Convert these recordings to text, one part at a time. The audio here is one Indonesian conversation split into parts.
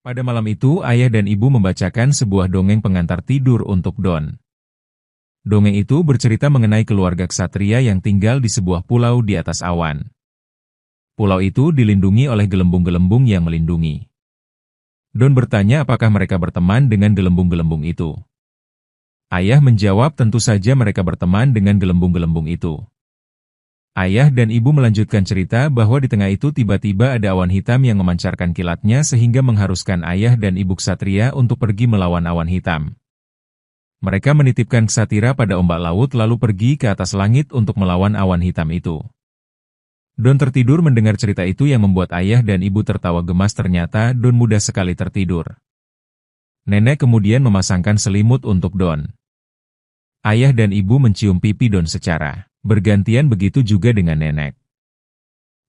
Pada malam itu ayah dan ibu membacakan sebuah dongeng pengantar tidur untuk Don. Dongeng itu bercerita mengenai keluarga ksatria yang tinggal di sebuah pulau di atas awan. Pulau itu dilindungi oleh gelembung-gelembung yang melindungi. Don bertanya apakah mereka berteman dengan gelembung-gelembung itu. Ayah menjawab tentu saja mereka berteman dengan gelembung-gelembung itu. Ayah dan ibu melanjutkan cerita bahwa di tengah itu tiba-tiba ada awan hitam yang memancarkan kilatnya sehingga mengharuskan ayah dan ibu ksatria untuk pergi melawan awan hitam. Mereka menitipkan ksatira pada ombak laut lalu pergi ke atas langit untuk melawan awan hitam itu. Don tertidur mendengar cerita itu yang membuat ayah dan ibu tertawa gemas. Ternyata Don mudah sekali tertidur. Nenek kemudian memasangkan selimut untuk Don. Ayah dan ibu mencium pipi Don secara bergantian, begitu juga dengan nenek.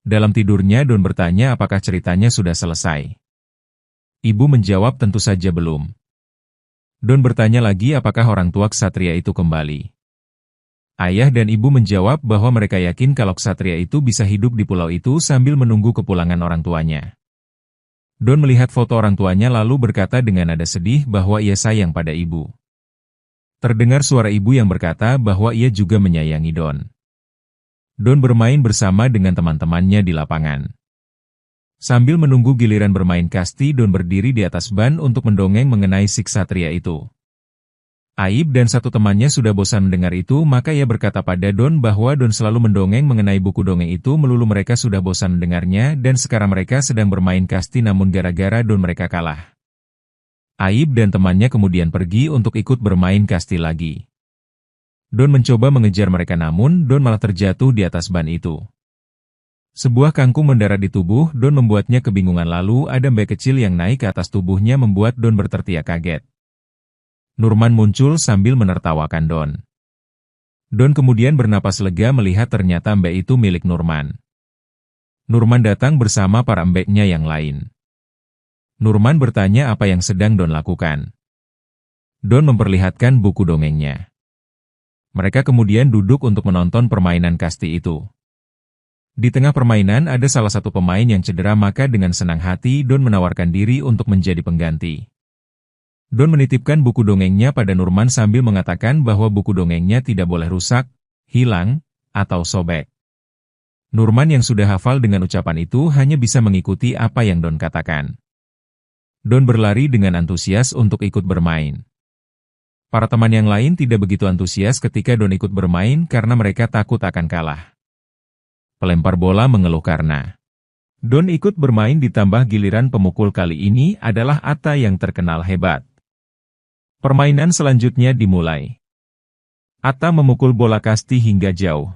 Dalam tidurnya Don bertanya apakah ceritanya sudah selesai. Ibu menjawab tentu saja belum. Don bertanya lagi apakah orang tua ksatria itu kembali. Ayah dan ibu menjawab bahwa mereka yakin kalau ksatria itu bisa hidup di pulau itu sambil menunggu kepulangan orang tuanya. Don melihat foto orang tuanya lalu berkata dengan nada sedih bahwa ia sayang pada ibu. Terdengar suara ibu yang berkata bahwa ia juga menyayangi Don. Don bermain bersama dengan teman-temannya di lapangan. Sambil menunggu giliran bermain kasti, Don berdiri di atas ban untuk mendongeng mengenai si ksatria itu. Aib dan satu temannya sudah bosan mendengar itu, maka ia berkata pada Don bahwa Don selalu mendongeng mengenai buku dongeng itu melulu. Mereka sudah bosan mendengarnya dan sekarang mereka sedang bermain kasti, namun gara-gara Don mereka kalah. Aib dan temannya kemudian pergi untuk ikut bermain kasti lagi. Don mencoba mengejar mereka namun Don malah terjatuh di atas ban itu. Sebuah kangkung mendarat di tubuh Don membuatnya kebingungan, lalu ada mbek kecil yang naik ke atas tubuhnya membuat Don berteriak kaget. Nurman muncul sambil menertawakan Don. Don kemudian bernapas lega melihat ternyata mbek itu milik Nurman. Nurman datang bersama para mbeknya yang lain. Nurman bertanya apa yang sedang Don lakukan. Don memperlihatkan buku dongengnya. Mereka kemudian duduk untuk menonton permainan kasti itu. Di tengah permainan ada salah satu pemain yang cedera, maka dengan senang hati Don menawarkan diri untuk menjadi pengganti. Don menitipkan buku dongengnya pada Nurman sambil mengatakan bahwa buku dongengnya tidak boleh rusak, hilang, atau sobek. Nurman yang sudah hafal dengan ucapan itu hanya bisa mengikuti apa yang Don katakan. Don berlari dengan antusias untuk ikut bermain. Para teman yang lain tidak begitu antusias ketika Don ikut bermain karena mereka takut akan kalah. Pelempar bola mengeluh karena Don ikut bermain, ditambah giliran pemukul kali ini adalah Atta yang terkenal hebat. Permainan selanjutnya dimulai. Atta memukul bola kasti hingga jauh.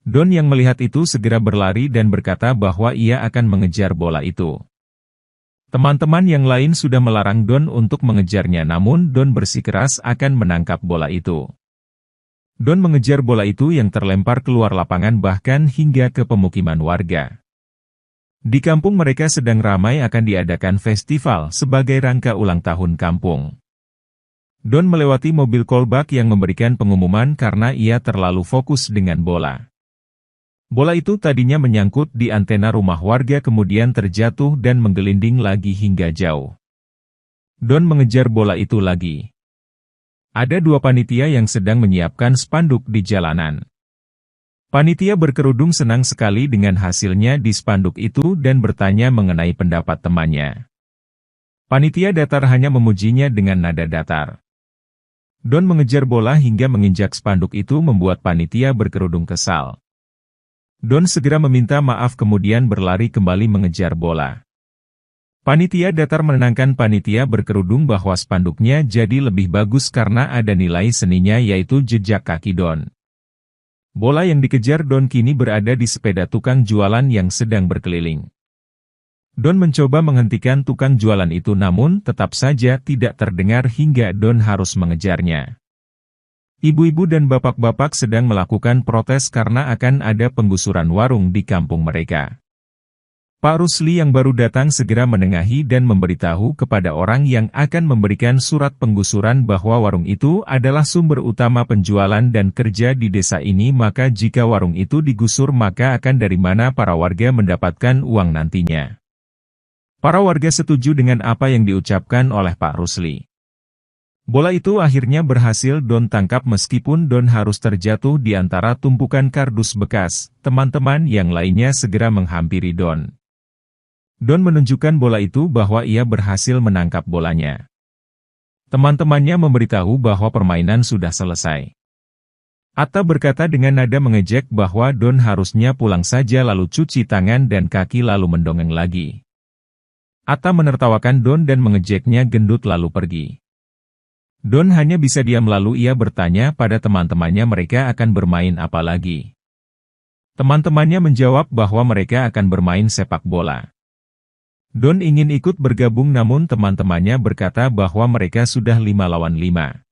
Don yang melihat itu segera berlari dan berkata bahwa ia akan mengejar bola itu. Teman-teman yang lain sudah melarang Don untuk mengejarnya, namun Don bersikeras akan menangkap bola itu. Don mengejar bola itu yang terlempar keluar lapangan bahkan hingga ke pemukiman warga. Di kampung mereka sedang ramai akan diadakan festival sebagai rangka ulang tahun kampung. Don melewati mobil kolbak yang memberikan pengumuman karena ia terlalu fokus dengan bola. Bola itu tadinya menyangkut di antena rumah warga kemudian terjatuh dan menggelinding lagi hingga jauh. Don mengejar bola itu lagi. Ada dua panitia yang sedang menyiapkan spanduk di jalanan. Panitia berkerudung senang sekali dengan hasilnya di spanduk itu dan bertanya mengenai pendapat temannya. Panitia datar hanya memujinya dengan nada datar. Don mengejar bola hingga menginjak spanduk itu membuat panitia berkerudung kesal. Don segera meminta maaf kemudian berlari kembali mengejar bola. Panitia datar menenangkan panitia berkerudung bahwa spanduknya jadi lebih bagus karena ada nilai seninya yaitu jejak kaki Don. Bola yang dikejar Don kini berada di sepeda tukang jualan yang sedang berkeliling. Don mencoba menghentikan tukang jualan itu namun tetap saja tidak terdengar hingga Don harus mengejarnya. Ibu-ibu dan bapak-bapak sedang melakukan protes karena akan ada penggusuran warung di kampung mereka. Pak Rusli yang baru datang segera menengahi dan memberitahu kepada orang yang akan memberikan surat penggusuran bahwa warung itu adalah sumber utama penjualan dan kerja di desa ini, maka jika warung itu digusur maka akan dari mana para warga mendapatkan uang nantinya. Para warga setuju dengan apa yang diucapkan oleh Pak Rusli. Bola itu akhirnya berhasil Don tangkap meskipun Don harus terjatuh di antara tumpukan kardus bekas. Teman-teman yang lainnya segera menghampiri Don. Don menunjukkan bola itu bahwa ia berhasil menangkap bolanya. Teman-temannya memberitahu bahwa permainan sudah selesai. Atta berkata dengan nada mengejek bahwa Don harusnya pulang saja lalu cuci tangan dan kaki lalu mendongeng lagi. Atta menertawakan Don dan mengejeknya gendut lalu pergi. Don hanya bisa diam lalu ia bertanya pada teman-temannya mereka akan bermain apa lagi. Teman-temannya menjawab bahwa mereka akan bermain sepak bola. Don ingin ikut bergabung namun teman-temannya berkata bahwa mereka sudah 5 lawan 5.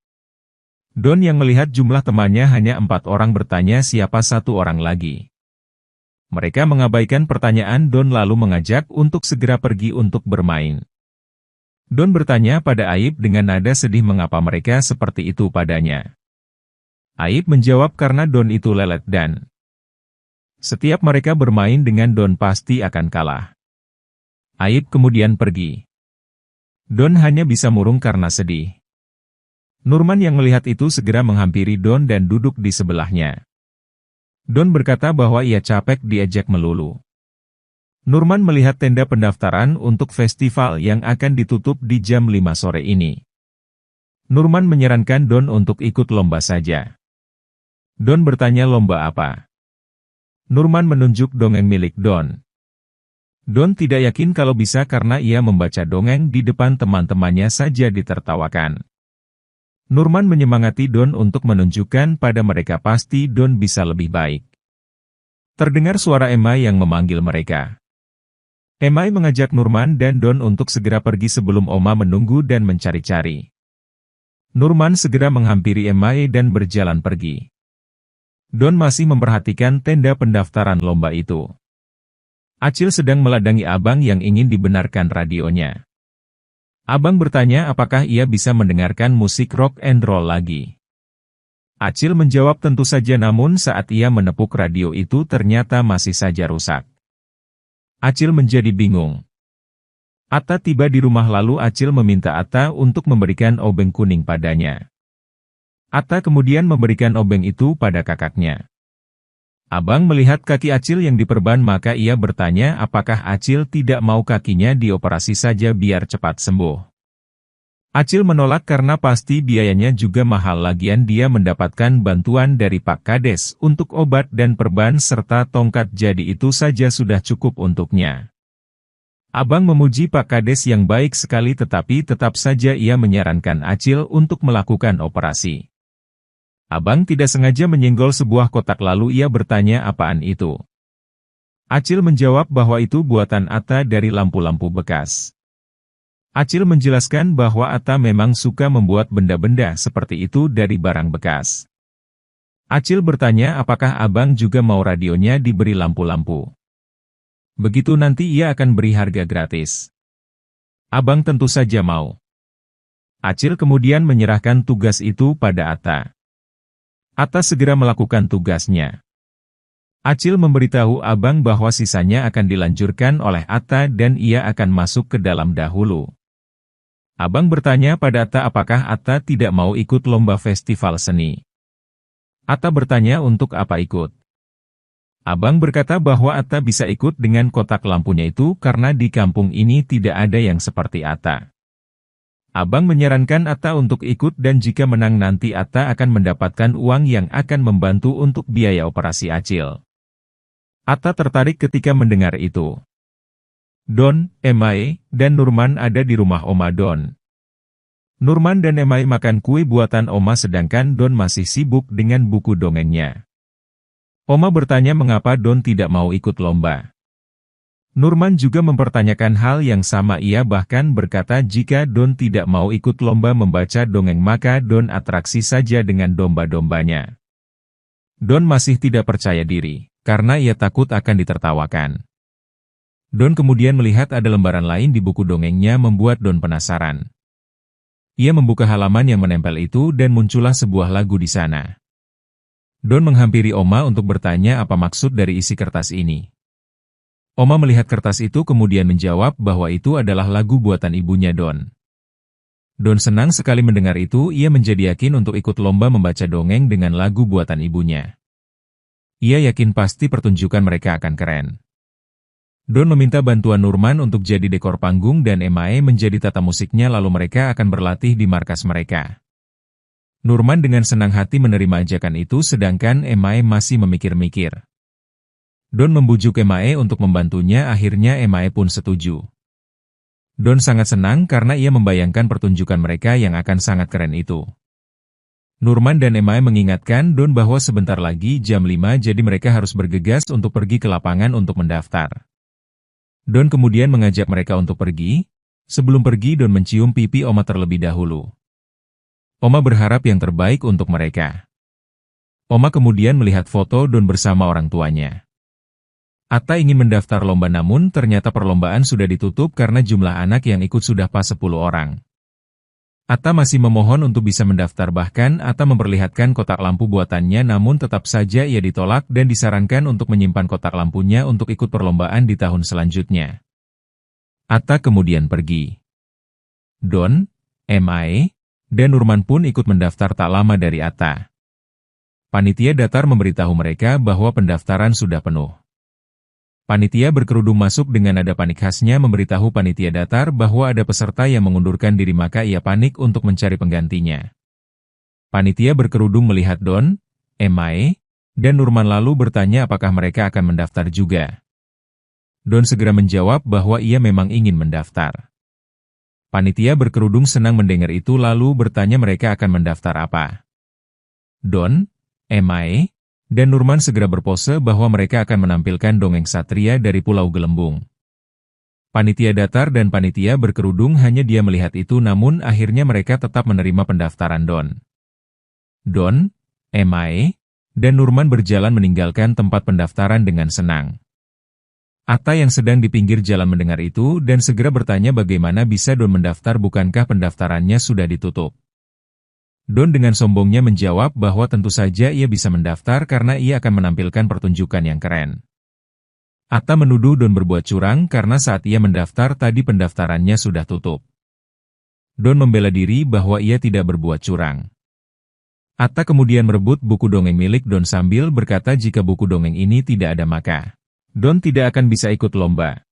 Don yang melihat jumlah temannya hanya 4 orang bertanya siapa satu orang lagi. Mereka mengabaikan pertanyaan Don lalu mengajak untuk segera pergi untuk bermain. Don bertanya pada Aib dengan nada sedih mengapa mereka seperti itu padanya. Aib menjawab karena Don itu lelet dan setiap mereka bermain dengan Don pasti akan kalah. Aib kemudian pergi. Don hanya bisa murung karena sedih. Nurman yang melihat itu segera menghampiri Don dan duduk di sebelahnya. Don berkata bahwa ia capek diajak melulu. Nurman melihat tenda pendaftaran untuk festival yang akan ditutup di jam 5 sore ini. Nurman menyarankan Don untuk ikut lomba saja. Don bertanya lomba apa? Nurman menunjuk dongeng milik Don. Don tidak yakin kalau bisa karena ia membaca dongeng di depan teman-temannya saja ditertawakan. Nurman menyemangati Don untuk menunjukkan pada mereka pasti Don bisa lebih baik. Terdengar suara Emai yang memanggil mereka. Emai mengajak Nurman dan Don untuk segera pergi sebelum Oma menunggu dan mencari-cari. Nurman segera menghampiri Emai dan berjalan pergi. Don masih memperhatikan tenda pendaftaran lomba itu. Acil sedang meladangi abang yang ingin dibenarkan radionya. Abang bertanya apakah ia bisa mendengarkan musik rock and roll lagi. Acil menjawab tentu saja namun saat ia menepuk radio itu ternyata masih saja rusak. Acil menjadi bingung. Atta tiba di rumah lalu Acil meminta Atta untuk memberikan obeng kuning padanya. Atta kemudian memberikan obeng itu pada kakaknya. Abang melihat kaki Acil yang diperban maka ia bertanya apakah Acil tidak mau kakinya dioperasi saja biar cepat sembuh. Acil menolak karena pasti biayanya juga mahal lagian dia mendapatkan bantuan dari Pak Kades untuk obat dan perban serta tongkat jadi itu saja sudah cukup untuknya. Abang memuji Pak Kades yang baik sekali tetapi tetap saja ia menyarankan Acil untuk melakukan operasi. Abang tidak sengaja menyenggol sebuah kotak lalu ia bertanya apaan itu. Acil menjawab bahwa itu buatan Atta dari lampu-lampu bekas. Acil menjelaskan bahwa Atta memang suka membuat benda-benda seperti itu dari barang bekas. Acil bertanya apakah abang juga mau radionya diberi lampu-lampu. Begitu nanti ia akan beri harga gratis. Abang tentu saja mau. Acil kemudian menyerahkan tugas itu pada Atta. Atta segera melakukan tugasnya. Acil memberitahu abang bahwa sisanya akan dilanjutkan oleh Atta dan ia akan masuk ke dalam dahulu. Abang bertanya pada Atta apakah Atta tidak mau ikut lomba festival seni. Atta bertanya untuk apa ikut. Abang berkata bahwa Atta bisa ikut dengan kotak lampunya itu karena di kampung ini tidak ada yang seperti Atta. Abang menyarankan Atta untuk ikut dan jika menang nanti Atta akan mendapatkan uang yang akan membantu untuk biaya operasi Acil. Atta tertarik ketika mendengar itu. Don, Emai, dan Nurman ada di rumah Oma Don. Nurman dan Emai makan kue buatan Oma sedangkan Don masih sibuk dengan buku dongengnya. Oma bertanya mengapa Don tidak mau ikut lomba. Nurman juga mempertanyakan hal yang sama ia bahkan berkata jika Don tidak mau ikut lomba membaca dongeng maka Don atraksi saja dengan domba-dombanya. Don masih tidak percaya diri, karena ia takut akan ditertawakan. Don kemudian melihat ada lembaran lain di buku dongengnya membuat Don penasaran. Ia membuka halaman yang menempel itu dan muncullah sebuah lagu di sana. Don menghampiri Oma untuk bertanya apa maksud dari isi kertas ini. Oma melihat kertas itu kemudian menjawab bahwa itu adalah lagu buatan ibunya Don. Don senang sekali mendengar itu, ia menjadi yakin untuk ikut lomba membaca dongeng dengan lagu buatan ibunya. Ia yakin pasti pertunjukan mereka akan keren. Don meminta bantuan Nurman untuk jadi dekor panggung dan Emae menjadi tata musiknya, lalu mereka akan berlatih di markas mereka. Nurman dengan senang hati menerima ajakan itu sedangkan Emae masih memikir-mikir. Don membujuk Emae untuk membantunya, akhirnya Emae pun setuju. Don sangat senang karena ia membayangkan pertunjukan mereka yang akan sangat keren itu. Nurman dan Emae mengingatkan Don bahwa sebentar lagi jam 5 jadi mereka harus bergegas untuk pergi ke lapangan untuk mendaftar. Don kemudian mengajak mereka untuk pergi. Sebelum pergi Don mencium pipi Oma terlebih dahulu. Oma berharap yang terbaik untuk mereka. Oma kemudian melihat foto Don bersama orang tuanya. Atta ingin mendaftar lomba namun ternyata perlombaan sudah ditutup karena jumlah anak yang ikut sudah pas 10 orang. Atta masih memohon untuk bisa mendaftar, bahkan Atta memperlihatkan kotak lampu buatannya namun tetap saja ia ditolak dan disarankan untuk menyimpan kotak lampunya untuk ikut perlombaan di tahun selanjutnya. Atta kemudian pergi. Don, Emae, dan Nurman pun ikut mendaftar tak lama dari Atta. Panitia datar memberitahu mereka bahwa pendaftaran sudah penuh. Panitia berkerudung masuk dengan nada panik khasnya memberitahu panitia datar bahwa ada peserta yang mengundurkan diri, maka ia panik untuk mencari penggantinya. Panitia berkerudung melihat Don, Emae, dan Nurman lalu bertanya apakah mereka akan mendaftar juga. Don segera menjawab bahwa ia memang ingin mendaftar. Panitia berkerudung senang mendengar itu lalu bertanya mereka akan mendaftar apa. Don, Emae, dan Nurman segera berpose bahwa mereka akan menampilkan dongeng satria dari Pulau Gelembung. Panitia datar dan panitia berkerudung hanya dia melihat itu, namun akhirnya mereka tetap menerima pendaftaran Don. Don, Emae, dan Nurman berjalan meninggalkan tempat pendaftaran dengan senang. Atta yang sedang di pinggir jalan mendengar itu dan segera bertanya bagaimana bisa Don mendaftar, bukankah pendaftarannya sudah ditutup. Don dengan sombongnya menjawab bahwa tentu saja ia bisa mendaftar karena ia akan menampilkan pertunjukan yang keren. Atta menuduh Don berbuat curang karena saat ia mendaftar tadi pendaftarannya sudah tutup. Don membela diri bahwa ia tidak berbuat curang. Atta kemudian merebut buku dongeng milik Don sambil berkata jika buku dongeng ini tidak ada maka Don tidak akan bisa ikut lomba.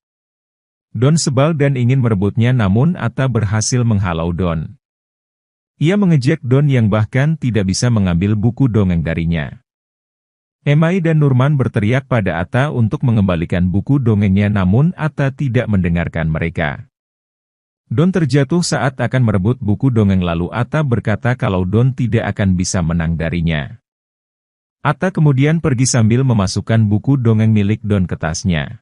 Don sebal dan ingin merebutnya namun Atta berhasil menghalau Don. Ia mengejek Don yang bahkan tidak bisa mengambil buku dongeng darinya. Emae dan Nurman berteriak pada Atta untuk mengembalikan buku dongengnya namun Atta tidak mendengarkan mereka. Don terjatuh saat akan merebut buku dongeng lalu Atta berkata kalau Don tidak akan bisa menang darinya. Atta kemudian pergi sambil memasukkan buku dongeng milik Don ke tasnya.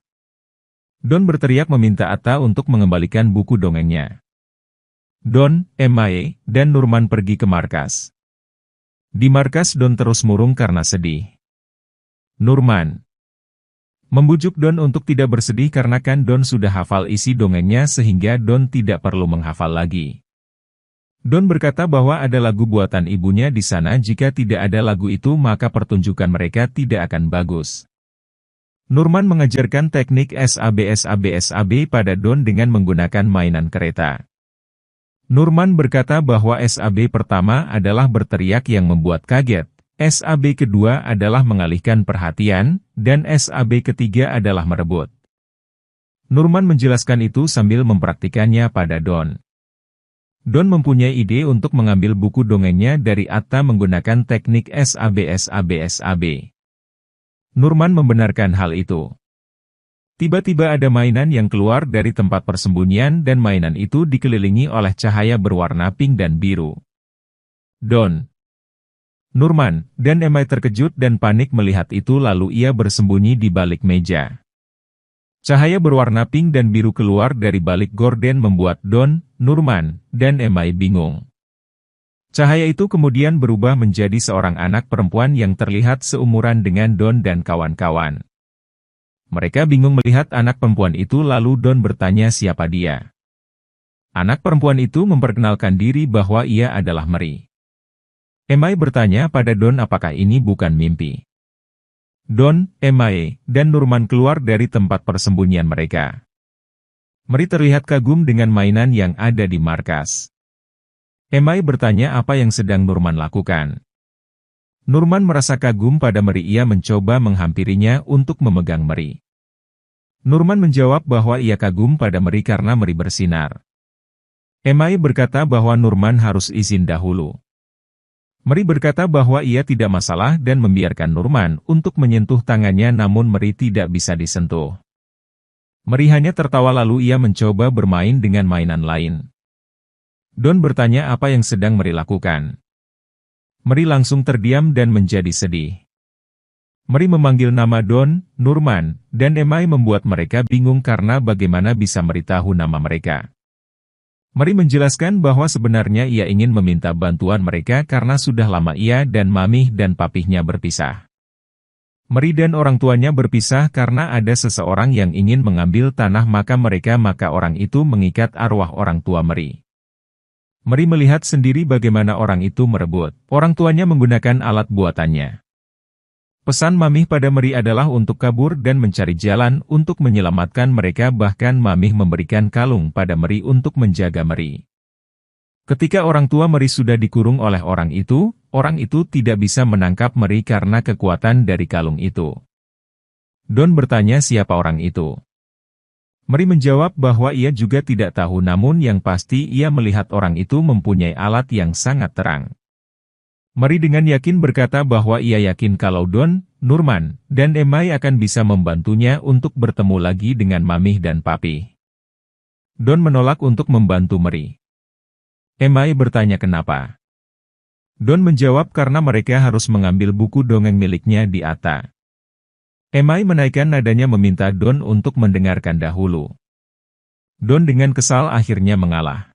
Don berteriak meminta Atta untuk mengembalikan buku dongengnya. Don, Emae, dan Nurman pergi ke markas. Di markas Don terus murung karena sedih. Nurman membujuk Don untuk tidak bersedih karena kan Don sudah hafal isi dongengnya sehingga Don tidak perlu menghafal lagi. Don berkata bahwa ada lagu buatan ibunya di sana, jika tidak ada lagu itu maka pertunjukan mereka tidak akan bagus. Nurman mengajarkan teknik SAB pada Don dengan menggunakan mainan kereta. Nurman berkata bahwa SAB pertama adalah berteriak yang membuat kaget, SAB kedua adalah mengalihkan perhatian, dan SAB ketiga adalah merebut. Nurman menjelaskan itu sambil mempraktikannya pada Don. Don mempunyai ide untuk mengambil buku dongengnya dari Atta menggunakan teknik SAB. Nurman membenarkan hal itu. Tiba-tiba ada mainan yang keluar dari tempat persembunyian dan mainan itu dikelilingi oleh cahaya berwarna pink dan biru. Don, Nurman, dan Emae terkejut dan panik melihat itu lalu ia bersembunyi di balik meja. Cahaya berwarna pink dan biru keluar dari balik gorden membuat Don, Nurman, dan Emae bingung. Cahaya itu kemudian berubah menjadi seorang anak perempuan yang terlihat seumuran dengan Don dan kawan-kawan. Mereka bingung melihat anak perempuan itu lalu Don bertanya siapa dia. Anak perempuan itu memperkenalkan diri bahwa ia adalah Meri. Emae bertanya pada Don apakah ini bukan mimpi. Don, Emai, dan Nurman keluar dari tempat persembunyian mereka. Meri terlihat kagum dengan mainan yang ada di markas. Emai bertanya apa yang sedang Nurman lakukan. Nurman merasa kagum pada Meri. Ia mencoba menghampirinya untuk memegang Meri. Nurman menjawab bahwa ia kagum pada Meri karena Meri bersinar. Emai berkata bahwa Nurman harus izin dahulu. Meri berkata bahwa ia tidak masalah dan membiarkan Nurman untuk menyentuh tangannya, namun Meri tidak bisa disentuh. Meri hanya tertawa lalu ia mencoba bermain dengan mainan lain. Don bertanya apa yang sedang Meri lakukan. Meri langsung terdiam dan menjadi sedih. Meri memanggil nama Don, Nurman, dan Emai membuat mereka bingung karena bagaimana bisa Meri tahu nama mereka. Meri menjelaskan bahwa sebenarnya ia ingin meminta bantuan mereka karena sudah lama ia dan mamih dan papihnya berpisah. Meri dan orang tuanya berpisah karena ada seseorang yang ingin mengambil tanah maka orang itu mengikat arwah orang tua Meri. Meri melihat sendiri bagaimana orang itu merebut orang tuanya menggunakan alat buatannya. Pesan mamih pada Meri adalah untuk kabur dan mencari jalan untuk menyelamatkan mereka, bahkan mamih memberikan kalung pada Meri untuk menjaga Meri. Ketika orang tua Meri sudah dikurung oleh orang itu tidak bisa menangkap Meri karena kekuatan dari kalung itu. Don bertanya siapa orang itu. Meri menjawab bahwa ia juga tidak tahu, namun yang pasti ia melihat orang itu mempunyai alat yang sangat terang. Meri dengan yakin berkata bahwa ia yakin kalau Don, Nurman, dan Emai akan bisa membantunya untuk bertemu lagi dengan mamih dan papi. Don menolak untuk membantu Meri. Emai bertanya kenapa. Don menjawab karena mereka harus mengambil buku dongeng miliknya di Atta. Emai menaikkan nadanya meminta Don untuk mendengarkan dahulu. Don dengan kesal akhirnya mengalah.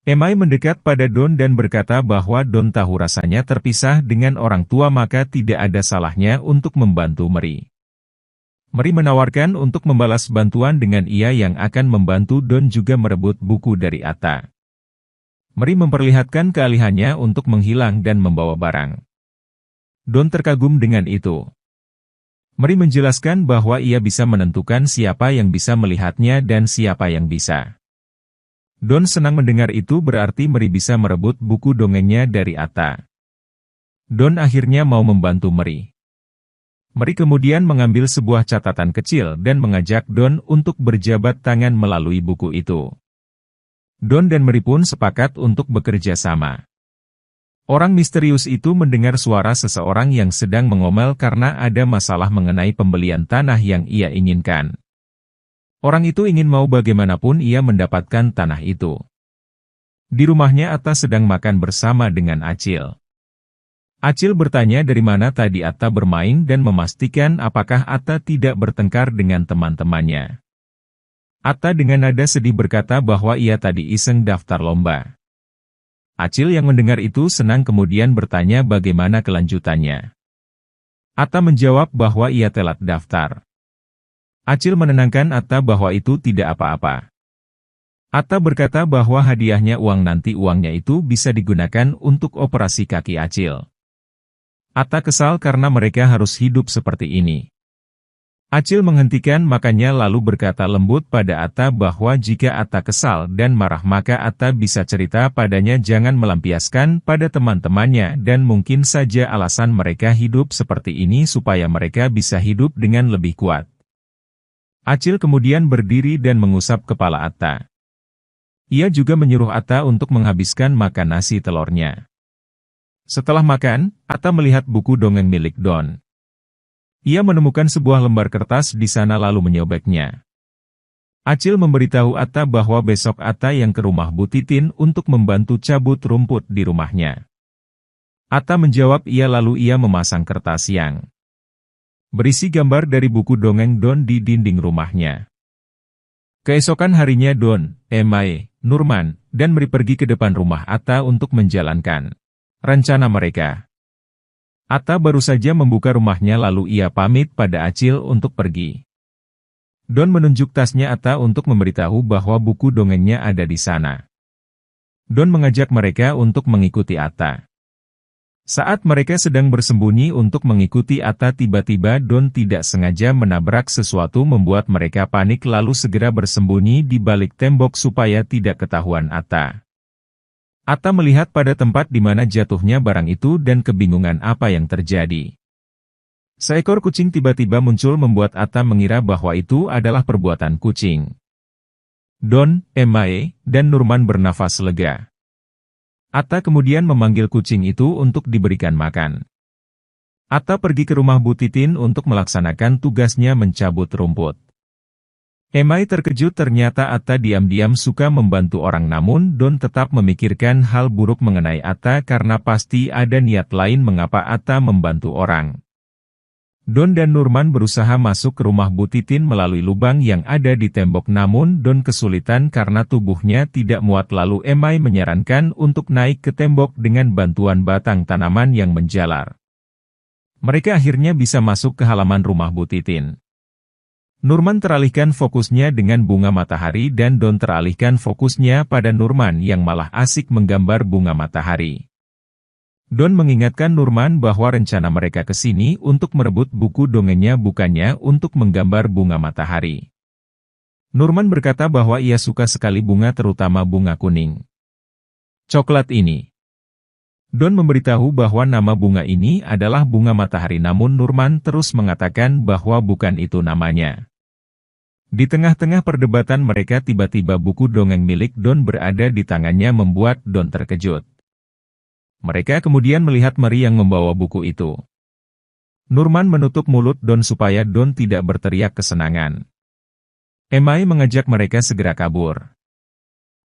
Emai mendekat pada Don dan berkata bahwa Don tahu rasanya terpisah dengan orang tua maka tidak ada salahnya untuk membantu Meri. Meri menawarkan untuk membalas bantuan dengan ia yang akan membantu Don juga merebut buku dari Atta. Meri memperlihatkan keahliannya untuk menghilang dan membawa barang. Don terkagum dengan itu. Meri menjelaskan bahwa ia bisa menentukan siapa yang bisa melihatnya dan siapa yang bisa. Don senang mendengar itu, berarti Meri bisa merebut buku dongengnya dari Atta. Don akhirnya mau membantu Meri. Meri kemudian mengambil sebuah catatan kecil dan mengajak Don untuk berjabat tangan melalui buku itu. Don dan Meri pun sepakat untuk bekerja sama. Orang misterius itu mendengar suara seseorang yang sedang mengomel karena ada masalah mengenai pembelian tanah yang ia inginkan. Orang itu ingin mau bagaimanapun ia mendapatkan tanah itu. Di rumahnya Atta sedang makan bersama dengan Acil. Acil bertanya dari mana tadi Atta bermain dan memastikan apakah Atta tidak bertengkar dengan teman-temannya. Atta dengan nada sedih berkata bahwa ia tadi iseng daftar lomba. Acil yang mendengar itu senang kemudian bertanya bagaimana kelanjutannya. Atta menjawab bahwa ia telat daftar. Acil menenangkan Atta bahwa itu tidak apa-apa. Atta berkata bahwa hadiahnya uangnya itu bisa digunakan untuk operasi kaki Acil. Atta kesal karena mereka harus hidup seperti ini. Acil menghentikan makannya lalu berkata lembut pada Atta bahwa jika Atta kesal dan marah maka Atta bisa cerita padanya, jangan melampiaskan pada teman-temannya, dan mungkin saja alasan mereka hidup seperti ini supaya mereka bisa hidup dengan lebih kuat. Acil kemudian berdiri dan mengusap kepala Atta. Ia juga menyuruh Atta untuk menghabiskan makan nasi telurnya. Setelah makan, Atta melihat buku dongeng milik Don. Ia menemukan sebuah lembar kertas di sana lalu menyobeknya. Acil memberitahu Atta bahwa besok Atta yang ke rumah Bu Titin untuk membantu cabut rumput di rumahnya. Atta menjawab iya lalu ia memasang kertas yang berisi gambar dari buku dongeng Don di dinding rumahnya. Keesokan harinya Don, Emai, Nurman, dan Meri pergi ke depan rumah Atta untuk menjalankan rencana mereka. Atta baru saja membuka rumahnya lalu ia pamit pada Acil untuk pergi. Don menunjuk tasnya Atta untuk memberitahu bahwa buku dongengnya ada di sana. Don mengajak mereka untuk mengikuti Atta. Saat mereka sedang bersembunyi untuk mengikuti Atta, tiba-tiba Don tidak sengaja menabrak sesuatu membuat mereka panik lalu segera bersembunyi di balik tembok supaya tidak ketahuan Atta. Atta melihat pada tempat di mana jatuhnya barang itu dan kebingungan apa yang terjadi. Seekor kucing tiba-tiba muncul membuat Atta mengira bahwa itu adalah perbuatan kucing. Don, Emae, dan Nurman bernafas lega. Atta kemudian memanggil kucing itu untuk diberikan makan. Atta pergi ke rumah Bu Titin untuk melaksanakan tugasnya mencabut rumput. Emae terkejut ternyata Atta diam-diam suka membantu orang, namun Don tetap memikirkan hal buruk mengenai Atta karena pasti ada niat lain mengapa Atta membantu orang. Don dan Nurman berusaha masuk ke rumah Bu Titin melalui lubang yang ada di tembok, namun Don kesulitan karena tubuhnya tidak muat lalu Emae menyarankan untuk naik ke tembok dengan bantuan batang tanaman yang menjalar. Mereka akhirnya bisa masuk ke halaman rumah Bu Titin. Nurman teralihkan fokusnya dengan bunga matahari dan Don teralihkan fokusnya pada Nurman yang malah asik menggambar bunga matahari. Don mengingatkan Nurman bahwa rencana mereka ke sini untuk merebut buku dongengnya bukannya untuk menggambar bunga matahari. Nurman berkata bahwa ia suka sekali bunga, terutama bunga kuning coklat ini. Don memberitahu bahwa nama bunga ini adalah bunga matahari, namun Nurman terus mengatakan bahwa bukan itu namanya. Di tengah-tengah perdebatan mereka tiba-tiba buku dongeng milik Don berada di tangannya membuat Don terkejut. Mereka kemudian melihat Mary yang membawa buku itu. Nurman menutup mulut Don supaya Don tidak berteriak kesenangan. Emae mengajak mereka segera kabur.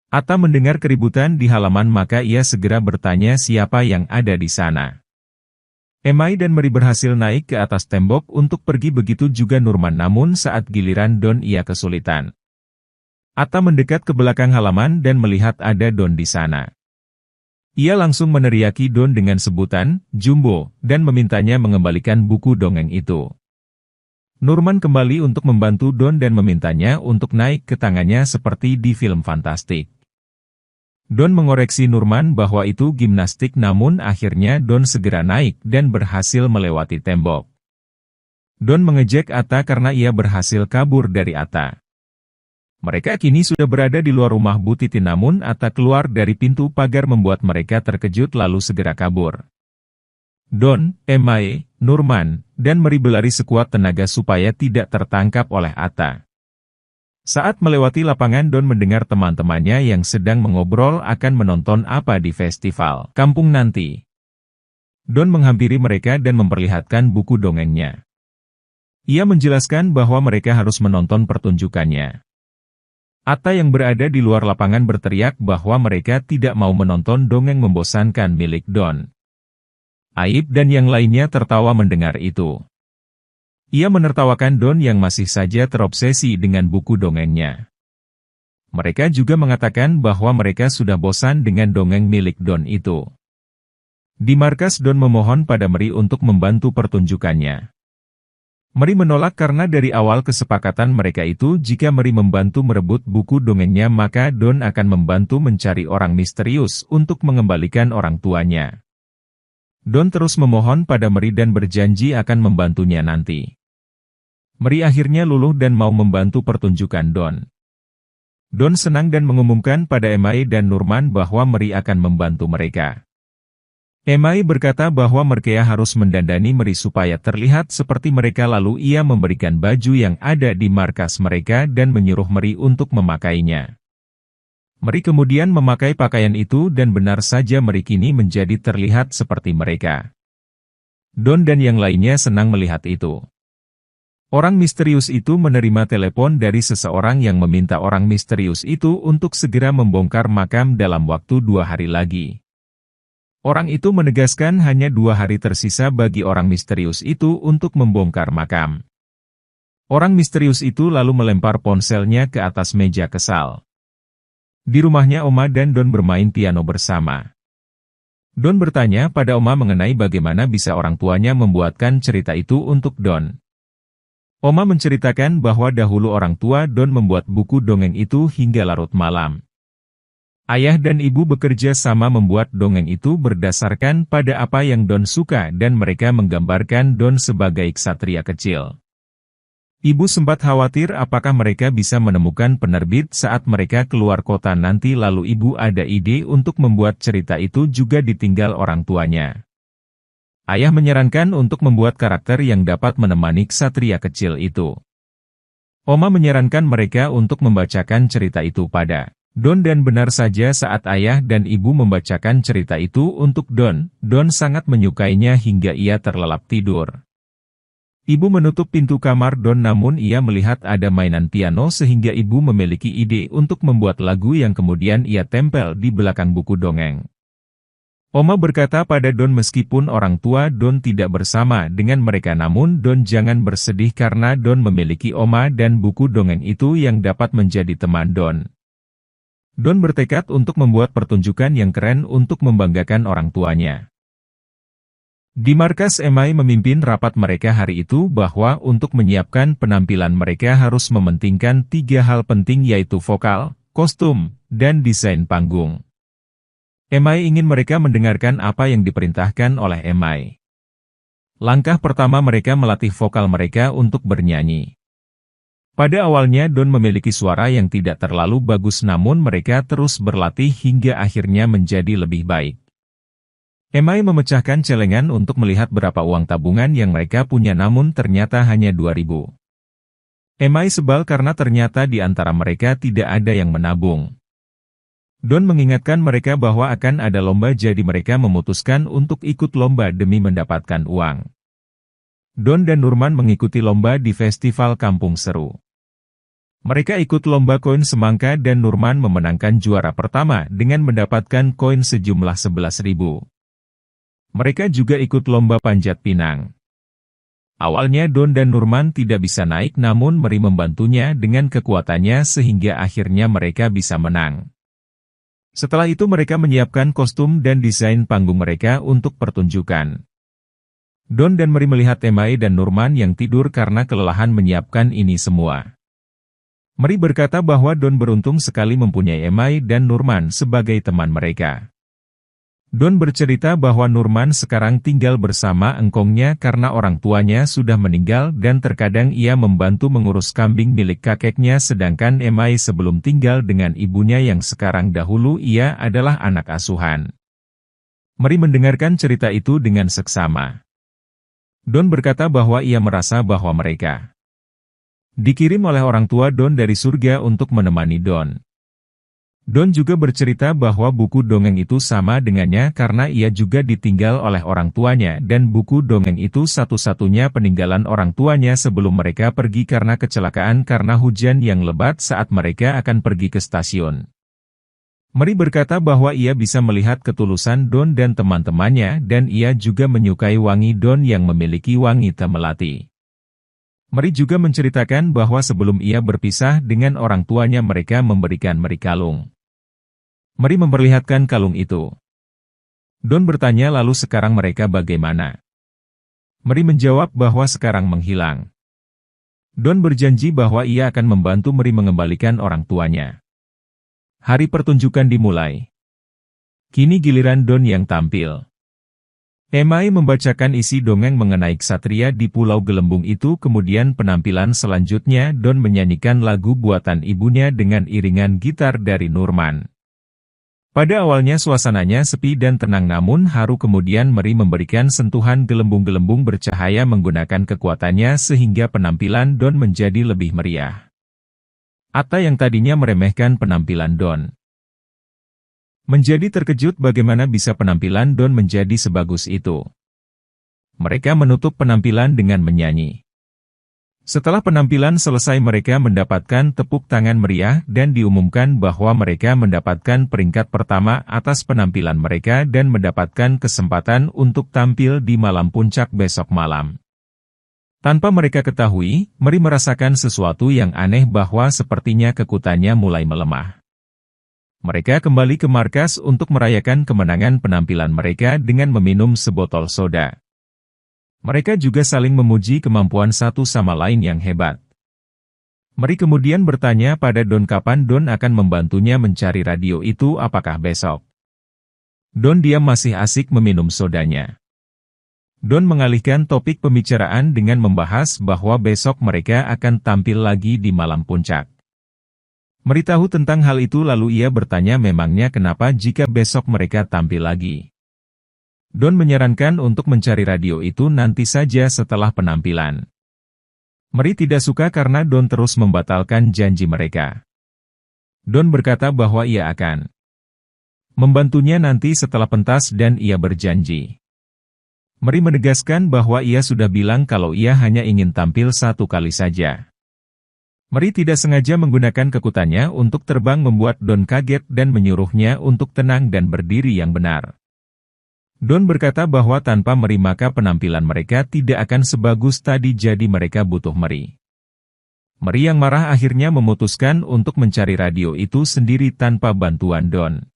Atta mendengar keributan di halaman maka ia segera bertanya siapa yang ada di sana. Emae dan Mary berhasil naik ke atas tembok untuk pergi, begitu juga Nurman, namun saat giliran Don ia kesulitan. Atta mendekat ke belakang halaman dan melihat ada Don di sana. Ia langsung meneriaki Don dengan sebutan, Jumbo, dan memintanya mengembalikan buku dongeng itu. Nurman kembali untuk membantu Don dan memintanya untuk naik ke tangannya seperti di film fantastik. Don mengoreksi Nurman bahwa itu gimnastik, namun akhirnya Don segera naik dan berhasil melewati tembok. Don mengejek Atta karena ia berhasil kabur dari Atta. Mereka kini sudah berada di luar rumah Bu Titin, namun Atta keluar dari pintu pagar membuat mereka terkejut lalu segera kabur. Don, Emae, Nurman, dan Mary berlari sekuat tenaga supaya tidak tertangkap oleh Atta. Saat melewati lapangan, Don mendengar teman-temannya yang sedang mengobrol akan menonton apa di festival kampung nanti. Don menghampiri mereka dan memperlihatkan buku dongengnya. Ia menjelaskan bahwa mereka harus menonton pertunjukannya. Atta yang berada di luar lapangan berteriak bahwa mereka tidak mau menonton dongeng membosankan milik Don. Aib dan yang lainnya tertawa mendengar itu. Ia menertawakan Don yang masih saja terobsesi dengan buku dongengnya. Mereka juga mengatakan bahwa mereka sudah bosan dengan dongeng milik Don itu. Di markas, Don memohon pada Mary untuk membantu pertunjukannya. Mary menolak karena dari awal kesepakatan mereka itu jika Mary membantu merebut buku dongengnya maka Don akan membantu mencari orang misterius untuk mengembalikan orang tuanya. Don terus memohon pada Mary dan berjanji akan membantunya nanti. Mary akhirnya luluh dan mau membantu pertunjukan Don. Don senang dan mengumumkan pada Emae dan Nurman bahwa Mary akan membantu mereka. Emae berkata bahwa mereka harus mendandani Mary supaya terlihat seperti mereka, lalu ia memberikan baju yang ada di markas mereka dan menyuruh Mary untuk memakainya. Mary kemudian memakai pakaian itu dan benar saja Mary kini menjadi terlihat seperti mereka. Don dan yang lainnya senang melihat itu. Orang misterius itu menerima telepon dari seseorang yang meminta orang misterius itu untuk segera membongkar makam dalam waktu 2 hari lagi. Orang itu menegaskan hanya 2 hari tersisa bagi orang misterius itu untuk membongkar makam. Orang misterius itu lalu melempar ponselnya ke atas meja kesal. Di rumahnya Oma dan Don bermain piano bersama. Don bertanya pada Oma mengenai bagaimana bisa orang tuanya membuatkan cerita itu untuk Don. Oma menceritakan bahwa dahulu orang tua Don membuat buku dongeng itu hingga larut malam. Ayah dan ibu bekerja sama membuat dongeng itu berdasarkan pada apa yang Don suka dan mereka menggambarkan Don sebagai ksatria kecil. Ibu sempat khawatir apakah mereka bisa menemukan penerbit saat mereka keluar kota nanti, lalu ibu ada ide untuk membuat cerita itu juga ditinggal orang tuanya. Ayah menyarankan untuk membuat karakter yang dapat menemani ksatria kecil itu. Oma menyarankan mereka untuk membacakan cerita itu pada Don, dan benar saja saat ayah dan ibu membacakan cerita itu untuk Don, Don sangat menyukainya hingga ia terlelap tidur. Ibu menutup pintu kamar Don namun ia melihat ada mainan piano sehingga ibu memiliki ide untuk membuat lagu yang kemudian ia tempel di belakang buku dongeng. Oma berkata pada Don meskipun orang tua Don tidak bersama dengan mereka namun Don jangan bersedih karena Don memiliki Oma dan buku dongeng itu yang dapat menjadi teman Don. Don bertekad untuk membuat pertunjukan yang keren untuk membanggakan orang tuanya. Di markas Emai memimpin rapat mereka hari itu bahwa untuk menyiapkan penampilan mereka harus mementingkan 3 hal penting yaitu vokal, kostum, dan desain panggung. Emai ingin mereka mendengarkan apa yang diperintahkan oleh Emai. Langkah pertama mereka melatih vokal mereka untuk bernyanyi. Pada awalnya Don memiliki suara yang tidak terlalu bagus namun mereka terus berlatih hingga akhirnya menjadi lebih baik. Emai memecahkan celengan untuk melihat berapa uang tabungan yang mereka punya namun ternyata hanya 2.000. Emai sebal karena ternyata di antara mereka tidak ada yang menabung. Don mengingatkan mereka bahwa akan ada lomba jadi mereka memutuskan untuk ikut lomba demi mendapatkan uang. Don dan Nurman mengikuti lomba di festival Kampung Seru. Mereka ikut lomba koin semangka dan Nurman memenangkan juara pertama dengan mendapatkan koin sejumlah 11.000. Mereka juga ikut lomba panjat pinang. Awalnya Don dan Nurman tidak bisa naik namun Meri membantunya dengan kekuatannya sehingga akhirnya mereka bisa menang. Setelah itu mereka menyiapkan kostum dan desain panggung mereka untuk pertunjukan. Don dan Meri melihat Emai dan Nurman yang tidur karena kelelahan menyiapkan ini semua. Meri berkata bahwa Don beruntung sekali mempunyai Emai dan Nurman sebagai teman mereka. Don bercerita bahwa Nurman sekarang tinggal bersama engkongnya karena orang tuanya sudah meninggal dan terkadang ia membantu mengurus kambing milik kakeknya sedangkan Emai sebelum tinggal dengan ibunya yang sekarang dahulu ia adalah anak asuhan. Meri mendengarkan cerita itu dengan seksama. Don berkata bahwa ia merasa bahwa mereka dikirim oleh orang tua Don dari surga untuk menemani Don. Don juga bercerita bahwa buku dongeng itu sama dengannya karena ia juga ditinggal oleh orang tuanya dan buku dongeng itu satu-satunya peninggalan orang tuanya sebelum mereka pergi karena kecelakaan karena hujan yang lebat saat mereka akan pergi ke stasiun. Meri berkata bahwa ia bisa melihat ketulusan Don dan teman-temannya dan ia juga menyukai wangi Don yang memiliki wangi teh melati. Meri juga menceritakan bahwa sebelum ia berpisah dengan orang tuanya mereka memberikan Meri kalung. Meri memperlihatkan kalung itu. Don bertanya lalu sekarang mereka bagaimana? Meri menjawab bahwa sekarang menghilang. Don berjanji bahwa ia akan membantu Meri mengembalikan orang tuanya. Hari pertunjukan dimulai. Kini giliran Don yang tampil. Emai membacakan isi dongeng mengenai ksatria di Pulau Gelembung itu kemudian penampilan selanjutnya Don menyanyikan lagu buatan ibunya dengan iringan gitar dari Nurman. Pada awalnya suasananya sepi dan tenang namun haru kemudian Meri memberikan sentuhan gelembung-gelembung bercahaya menggunakan kekuatannya sehingga penampilan Don menjadi lebih meriah. Atta yang tadinya meremehkan penampilan Don menjadi terkejut bagaimana bisa penampilan Don menjadi sebagus itu. Mereka menutup penampilan dengan menyanyi. Setelah penampilan selesai mereka mendapatkan tepuk tangan meriah dan diumumkan bahwa mereka mendapatkan peringkat pertama atas penampilan mereka dan mendapatkan kesempatan untuk tampil di malam puncak besok malam. Tanpa mereka ketahui, Meri merasakan sesuatu yang aneh bahwa sepertinya kekuatannya mulai melemah. Mereka kembali ke markas untuk merayakan kemenangan penampilan mereka dengan meminum sebotol soda. Mereka juga saling memuji kemampuan satu sama lain yang hebat. Meri kemudian bertanya pada Don kapan Don akan membantunya mencari radio itu, apakah besok. Don diam masih asik meminum sodanya. Don mengalihkan topik pembicaraan dengan membahas bahwa besok mereka akan tampil lagi di malam puncak. Meri tahu tentang hal itu lalu ia bertanya memangnya kenapa jika besok mereka tampil lagi. Don menyarankan untuk mencari radio itu nanti saja setelah penampilan. Meri tidak suka karena Don terus membatalkan janji mereka. Don berkata bahwa ia akan membantunya nanti setelah pentas dan ia berjanji. Meri menegaskan bahwa ia sudah bilang kalau ia hanya ingin tampil satu kali saja. Meri tidak sengaja menggunakan kekuatannya untuk terbang membuat Don kaget dan menyuruhnya untuk tenang dan berdiri yang benar. Don berkata bahwa tanpa Meri maka penampilan mereka tidak akan sebagus tadi jadi mereka butuh Meri. Meri yang marah akhirnya memutuskan untuk mencari radio itu sendiri tanpa bantuan Don.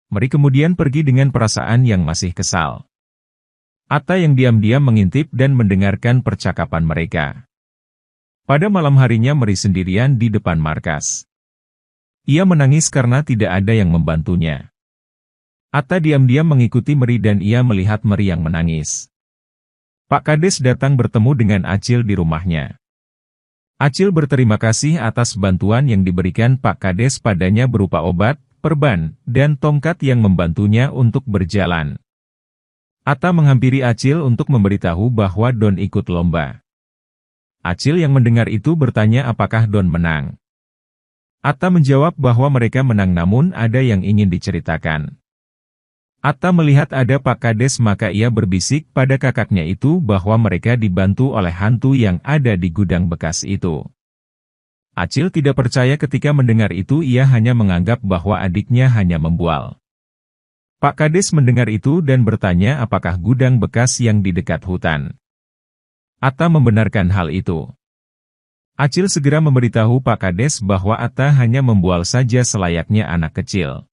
Meri kemudian pergi dengan perasaan yang masih kesal. Atta yang diam-diam mengintip dan mendengarkan percakapan mereka. Pada malam harinya Meri sendirian di depan markas. Ia menangis karena tidak ada yang membantunya. Atta diam-diam mengikuti Meri dan ia melihat Meri yang menangis. Pak Kades datang bertemu dengan Acil di rumahnya. Acil berterima kasih atas bantuan yang diberikan Pak Kades padanya berupa obat, perban, dan tongkat yang membantunya untuk berjalan. Atta menghampiri Acil untuk memberitahu bahwa Don ikut lomba. Acil yang mendengar itu bertanya apakah Don menang. Atta menjawab bahwa mereka menang namun ada yang ingin diceritakan. Atta melihat ada Pak Kades maka ia berbisik pada kakaknya itu bahwa mereka dibantu oleh hantu yang ada di gudang bekas itu. Acil tidak percaya ketika mendengar itu ia hanya menganggap bahwa adiknya hanya membual. Pak Kades mendengar itu dan bertanya apakah gudang bekas yang di dekat hutan. Atta membenarkan hal itu. Acil segera memberitahu Pak Kades bahwa Atta hanya membual saja selayaknya anak kecil.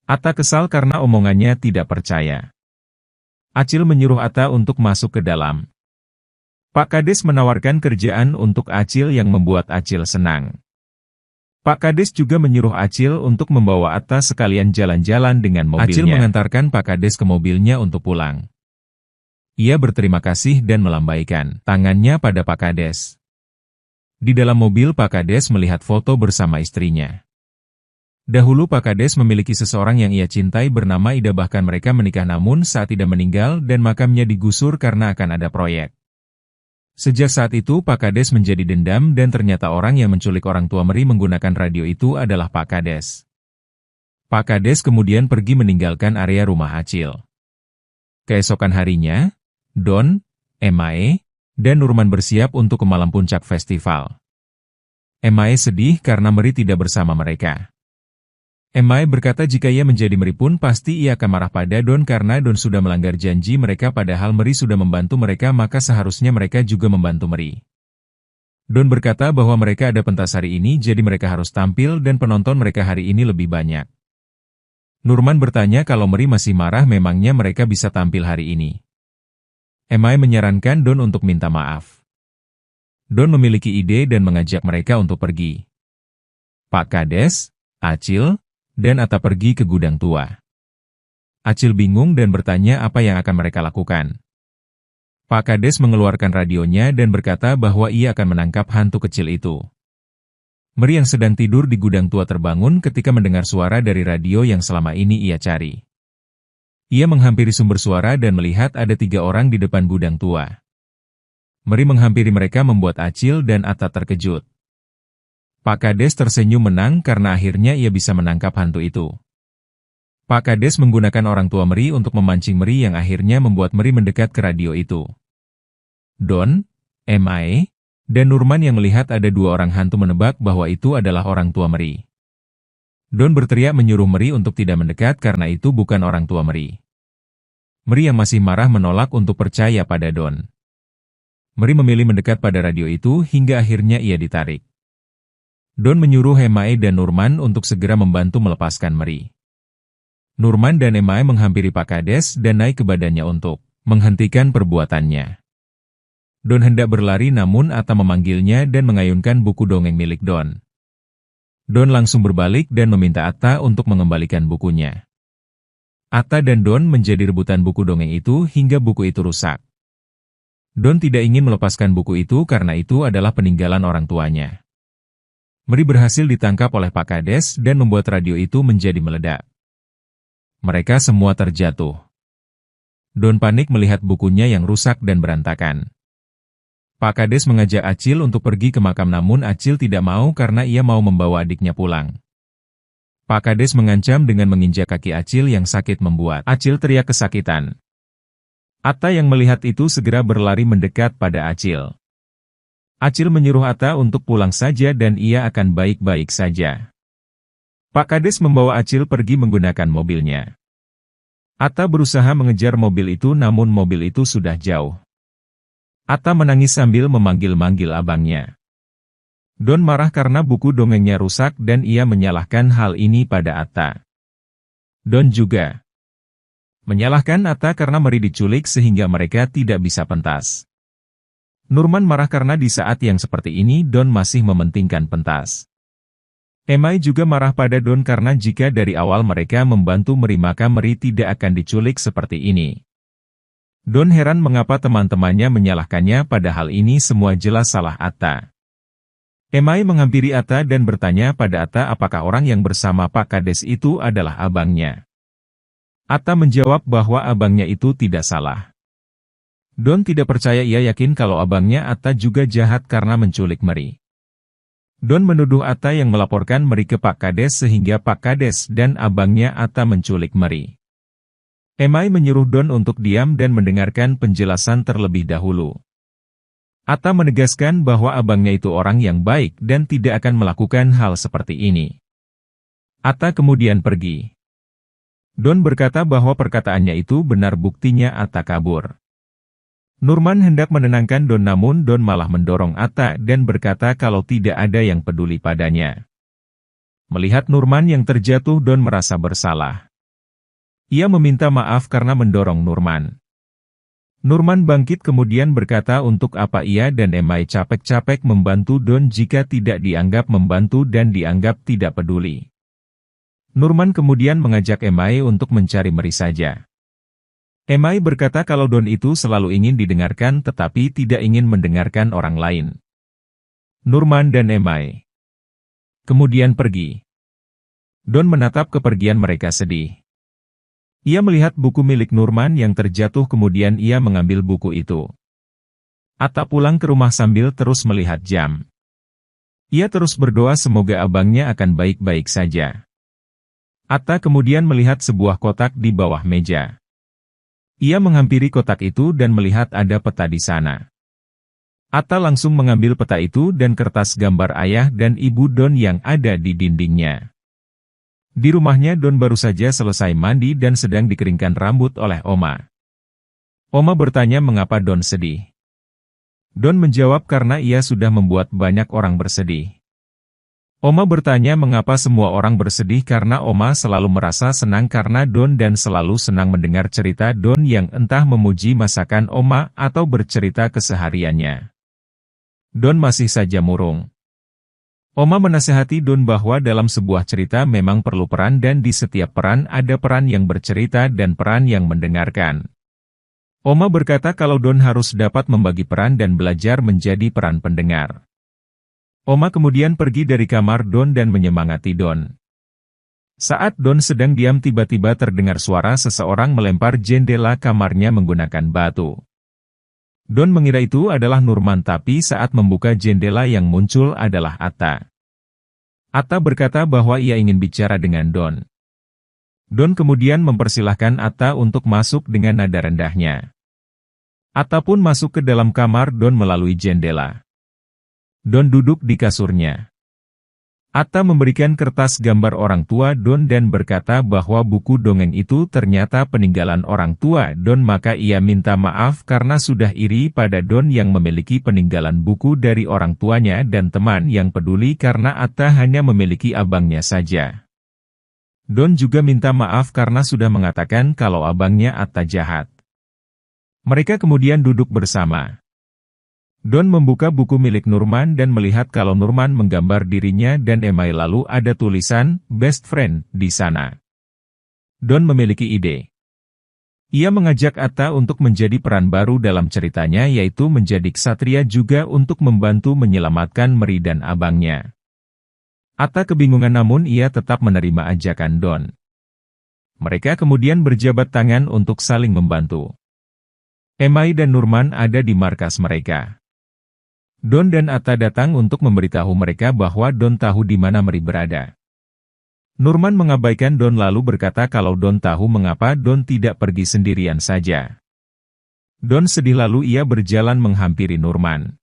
Atta kesal karena omongannya tidak percaya. Acil menyuruh Atta untuk masuk ke dalam. Pak Kades menawarkan kerjaan untuk Acil yang membuat Acil senang. Pak Kades juga menyuruh Acil untuk membawa Atta sekalian jalan-jalan dengan mobilnya. Acil mengantarkan Pak Kades ke mobilnya untuk pulang. Ia berterima kasih dan melambaikan tangannya pada Pak Kades. Di dalam mobil Pak Kades melihat foto bersama istrinya. Dahulu Pak Kades memiliki seseorang yang ia cintai bernama Ida bahkan mereka menikah namun saat Ida meninggal dan makamnya digusur karena akan ada proyek. Sejak saat itu Pak Kades menjadi dendam dan ternyata orang yang menculik orang tua Meri menggunakan radio itu adalah Pak Kades. Pak Kades kemudian pergi meninggalkan area rumah Acil. Keesokan harinya, Don, Emae, dan Nurman bersiap untuk ke malam puncak festival. Emae sedih karena Meri tidak bersama mereka. Emae berkata jika ia menjadi Meri pun pasti ia akan marah pada Don karena Don sudah melanggar janji mereka padahal Meri sudah membantu mereka maka seharusnya mereka juga membantu Meri. Don berkata bahwa mereka ada pentas hari ini jadi mereka harus tampil dan penonton mereka hari ini lebih banyak. Nurman bertanya kalau Meri masih marah memangnya mereka bisa tampil hari ini. Emae menyarankan Don untuk minta maaf. Don memiliki ide dan mengajak mereka untuk pergi. Pak Kades, Acil, dan Atta pergi ke gudang tua. Acil bingung dan bertanya apa yang akan mereka lakukan. Pak Kades mengeluarkan radionya dan berkata bahwa ia akan menangkap hantu kecil itu. Meri yang sedang tidur di gudang tua terbangun ketika mendengar suara dari radio yang selama ini ia cari. Ia menghampiri sumber suara dan melihat ada 3 orang di depan gudang tua. Meri menghampiri mereka membuat Acil dan Atta terkejut. Pak Kades tersenyum menang karena akhirnya ia bisa menangkap hantu itu. Pak Kades menggunakan orang tua Meri untuk memancing Meri yang akhirnya membuat Meri mendekat ke radio itu. Don, Emae, dan Nurman yang melihat ada 2 orang hantu menebak bahwa itu adalah orang tua Meri. Don berteriak menyuruh Meri untuk tidak mendekat karena itu bukan orang tua Meri. Meri yang masih marah menolak untuk percaya pada Don. Meri memilih mendekat pada radio itu hingga akhirnya ia ditarik. Don menyuruh Emae dan Nurman untuk segera membantu melepaskan Meri. Nurman dan Emae menghampiri Pak Kades dan naik ke badannya untuk menghentikan perbuatannya. Don hendak berlari namun Atta memanggilnya dan mengayunkan buku dongeng milik Don. Don langsung berbalik dan meminta Atta untuk mengembalikan bukunya. Atta dan Don menjadi rebutan buku dongeng itu hingga buku itu rusak. Don tidak ingin melepaskan buku itu karena itu adalah peninggalan orang tuanya. Mary berhasil ditangkap oleh Pak Kades dan membuat radio itu menjadi meledak. Mereka semua terjatuh. Don panik melihat bukunya yang rusak dan berantakan. Pak Kades mengajak Acil untuk pergi ke makam namun Acil tidak mau karena ia mau membawa adiknya pulang. Pak Kades mengancam dengan menginjak kaki Acil yang sakit membuat Acil teriak kesakitan. Atta yang melihat itu segera berlari mendekat pada Acil. Acil menyuruh Atta untuk pulang saja dan ia akan baik-baik saja. Pak Kades membawa Acil pergi menggunakan mobilnya. Atta berusaha mengejar mobil itu namun mobil itu sudah jauh. Atta menangis sambil memanggil-manggil abangnya. Don marah karena buku dongengnya rusak dan ia menyalahkan hal ini pada Atta. Don juga menyalahkan Atta karena Mary diculik sehingga mereka tidak bisa pentas. Nurman marah karena di saat yang seperti ini Don masih mementingkan pentas. Emai juga marah pada Don karena jika dari awal mereka membantu Mary maka Mary tidak akan diculik seperti ini. Don heran mengapa teman-temannya menyalahkannya padahal ini semua jelas salah Atta. Emai menghampiri Atta dan bertanya pada Atta apakah orang yang bersama Pak Kades itu adalah abangnya. Atta menjawab bahwa abangnya itu tidak salah. Don tidak percaya, ia yakin kalau abangnya Atta juga jahat karena menculik Mary. Don menuduh Atta yang melaporkan Mary ke Pak Kades sehingga Pak Kades dan abangnya Atta menculik Mary. Emai menyuruh Don untuk diam dan mendengarkan penjelasan terlebih dahulu. Atta menegaskan bahwa abangnya itu orang yang baik dan tidak akan melakukan hal seperti ini. Atta kemudian pergi. Don berkata bahwa perkataannya itu benar, buktinya Atta kabur. Nurman hendak menenangkan Don namun Don malah mendorong Atta dan berkata kalau tidak ada yang peduli padanya. Melihat Nurman yang terjatuh Don merasa bersalah. Ia meminta maaf karena mendorong Nurman. Nurman bangkit kemudian berkata untuk apa ia dan Emai capek-capek membantu Don jika tidak dianggap membantu dan dianggap tidak peduli. Nurman kemudian mengajak Emai untuk mencari Mary saja. Emai berkata kalau Don itu selalu ingin didengarkan tetapi tidak ingin mendengarkan orang lain. Nurman dan Emai kemudian pergi. Don menatap kepergian mereka sedih. Ia melihat buku milik Nurman yang terjatuh kemudian ia mengambil buku itu. Atta pulang ke rumah sambil terus melihat jam. Ia terus berdoa semoga abangnya akan baik-baik saja. Atta kemudian melihat sebuah kotak di bawah meja. Ia menghampiri kotak itu dan melihat ada peta di sana. Atta langsung mengambil peta itu dan kertas gambar ayah dan ibu Don yang ada di dindingnya. Di rumahnya Don baru saja selesai mandi dan sedang dikeringkan rambut oleh Oma. Oma bertanya mengapa Don sedih. Don menjawab karena ia sudah membuat banyak orang bersedih. Oma bertanya mengapa semua orang bersedih karena Oma selalu merasa senang karena Don dan selalu senang mendengar cerita Don yang entah memuji masakan Oma atau bercerita kesehariannya. Don masih saja murung. Oma menasihati Don bahwa dalam sebuah cerita memang perlu peran dan di setiap peran ada peran yang bercerita dan peran yang mendengarkan. Oma berkata kalau Don harus dapat membagi peran dan belajar menjadi peran pendengar. Oma kemudian pergi dari kamar Don dan menyemangati Don. Saat Don sedang diam tiba-tiba terdengar suara seseorang melempar jendela kamarnya menggunakan batu. Don mengira itu adalah Nurman tapi saat membuka jendela yang muncul adalah Atta. Atta berkata bahwa ia ingin bicara dengan Don. Don kemudian mempersilahkan Atta untuk masuk dengan nada rendahnya. Atta pun masuk ke dalam kamar Don melalui jendela. Don duduk di kasurnya. Atta memberikan kertas gambar orang tua Don dan berkata bahwa buku dongeng itu ternyata peninggalan orang tua Don maka ia minta maaf karena sudah iri pada Don yang memiliki peninggalan buku dari orang tuanya dan teman yang peduli karena Atta hanya memiliki abangnya saja. Don juga minta maaf karena sudah mengatakan kalau abangnya Atta jahat. Mereka kemudian duduk bersama. Don membuka buku milik Nurman dan melihat kalau Nurman menggambar dirinya dan Emai lalu ada tulisan, "Best Friend," di sana. Don memiliki ide. Ia mengajak Atta untuk menjadi peran baru dalam ceritanya yaitu menjadi ksatria juga untuk membantu menyelamatkan Meri dan abangnya. Atta kebingungan namun ia tetap menerima ajakan Don. Mereka kemudian berjabat tangan untuk saling membantu. Emai dan Nurman ada di markas mereka. Don dan Atta datang untuk memberitahu mereka bahwa Don tahu di mana Meri berada. Nurman mengabaikan Don lalu berkata kalau Don tahu mengapa Don tidak pergi sendirian saja. Don sedih lalu ia berjalan menghampiri Nurman.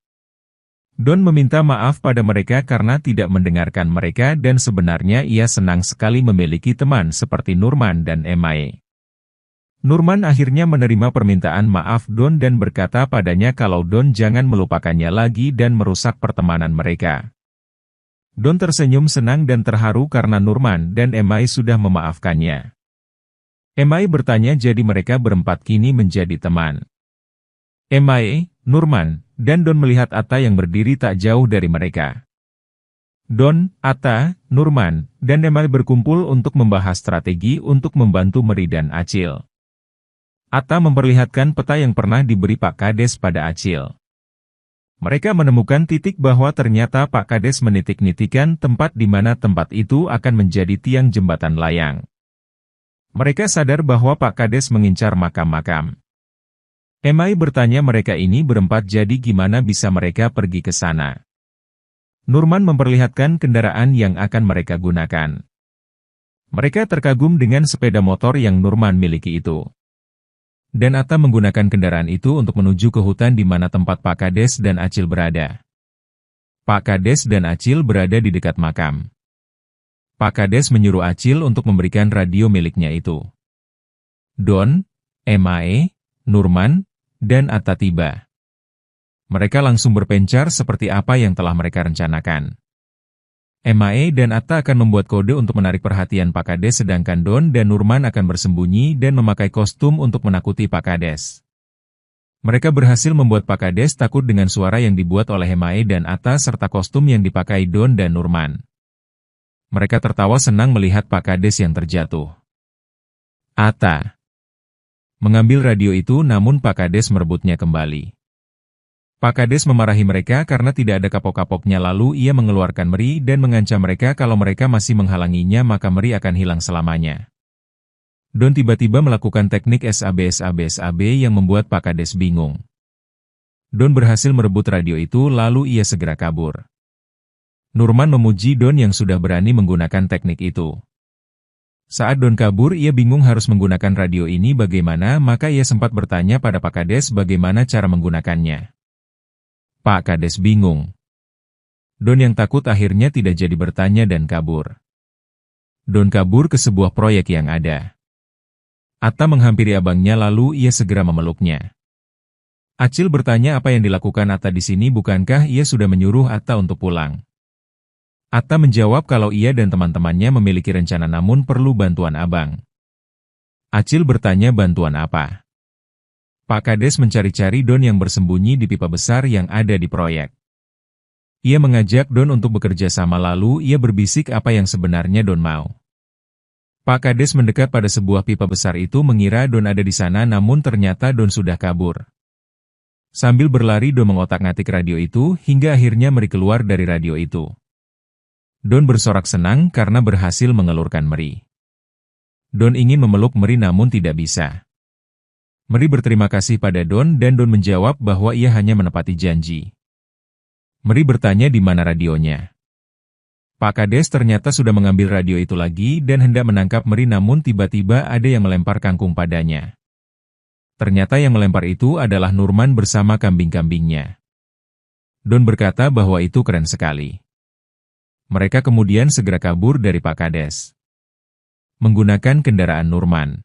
Don meminta maaf pada mereka karena tidak mendengarkan mereka dan sebenarnya ia senang sekali memiliki teman seperti Nurman dan Emai. Nurman akhirnya menerima permintaan maaf Don dan berkata padanya kalau Don jangan melupakannya lagi dan merusak pertemanan mereka. Don tersenyum senang dan terharu karena Nurman dan Emai sudah memaafkannya. Emai bertanya jadi mereka berempat kini menjadi teman. Emai, Nurman, dan Don melihat Atta yang berdiri tak jauh dari mereka. Don, Atta, Nurman, dan Emai berkumpul untuk membahas strategi untuk membantu Meri dan Acil. Atta memperlihatkan peta yang pernah diberi Pak Kades pada Acil. Mereka menemukan titik bahwa ternyata Pak Kades menitik-nitikan tempat di mana tempat itu akan menjadi tiang jembatan layang. Mereka sadar bahwa Pak Kades mengincar makam-makam. Emai bertanya mereka ini berempat jadi gimana bisa mereka pergi ke sana. Nurman memperlihatkan kendaraan yang akan mereka gunakan. Mereka terkagum dengan sepeda motor yang Nurman miliki itu. Dan Atta menggunakan kendaraan itu untuk menuju ke hutan di mana tempat Pak Kades dan Acil berada. Pak Kades dan Acil berada di dekat makam. Pak Kades menyuruh Acil untuk memberikan radio miliknya itu. Don, Emai, Nurman, dan Atta tiba. Mereka langsung berpencar seperti apa yang telah mereka rencanakan. Emai dan Atta akan membuat kode untuk menarik perhatian Pak Kades sedangkan Don dan Nurman akan bersembunyi dan memakai kostum untuk menakuti Pak Kades. Mereka berhasil membuat Pak Kades takut dengan suara yang dibuat oleh Emai dan Atta serta kostum yang dipakai Don dan Nurman. Mereka tertawa senang melihat Pak Kades yang terjatuh. Atta mengambil radio itu namun Pak Kades merebutnya kembali. Pak Kades memarahi mereka karena tidak ada kapok-kapoknya lalu ia mengeluarkan Meri dan mengancam mereka kalau mereka masih menghalanginya maka Meri akan hilang selamanya. Don tiba-tiba melakukan teknik SAB yang membuat Pak Kades bingung. Don berhasil merebut radio itu lalu ia segera kabur. Nurman memuji Don yang sudah berani menggunakan teknik itu. Saat Don kabur ia bingung harus menggunakan radio ini bagaimana maka ia sempat bertanya pada Pak Kades bagaimana cara menggunakannya. Pak Kades bingung. Don yang takut akhirnya tidak jadi bertanya dan kabur. Don kabur ke sebuah proyek yang ada. Atta menghampiri abangnya lalu ia segera memeluknya. Acil bertanya apa yang dilakukan Atta di sini bukankah ia sudah menyuruh Atta untuk pulang. Atta menjawab kalau ia dan teman-temannya memiliki rencana namun perlu bantuan abang. Acil bertanya bantuan apa? Pak Kades mencari-cari Don yang bersembunyi di pipa besar yang ada di proyek. Ia mengajak Don untuk bekerja sama lalu ia berbisik apa yang sebenarnya Don mau. Pak Kades mendekat pada sebuah pipa besar itu mengira Don ada di sana namun ternyata Don sudah kabur. Sambil berlari Don mengotak-ngatik radio itu hingga akhirnya Meri keluar dari radio itu. Don bersorak senang karena berhasil mengelurkan Meri. Don ingin memeluk Meri namun tidak bisa. Meri berterima kasih pada Don dan Don menjawab bahwa ia hanya menepati janji. Meri bertanya di mana radionya. Pak Kades ternyata sudah mengambil radio itu lagi dan hendak menangkap Meri namun tiba-tiba ada yang melempar kangkung padanya. Ternyata yang melempar itu adalah Nurman bersama kambing-kambingnya. Don berkata bahwa itu keren sekali. Mereka kemudian segera kabur dari Pak Kades. Menggunakan kendaraan Nurman.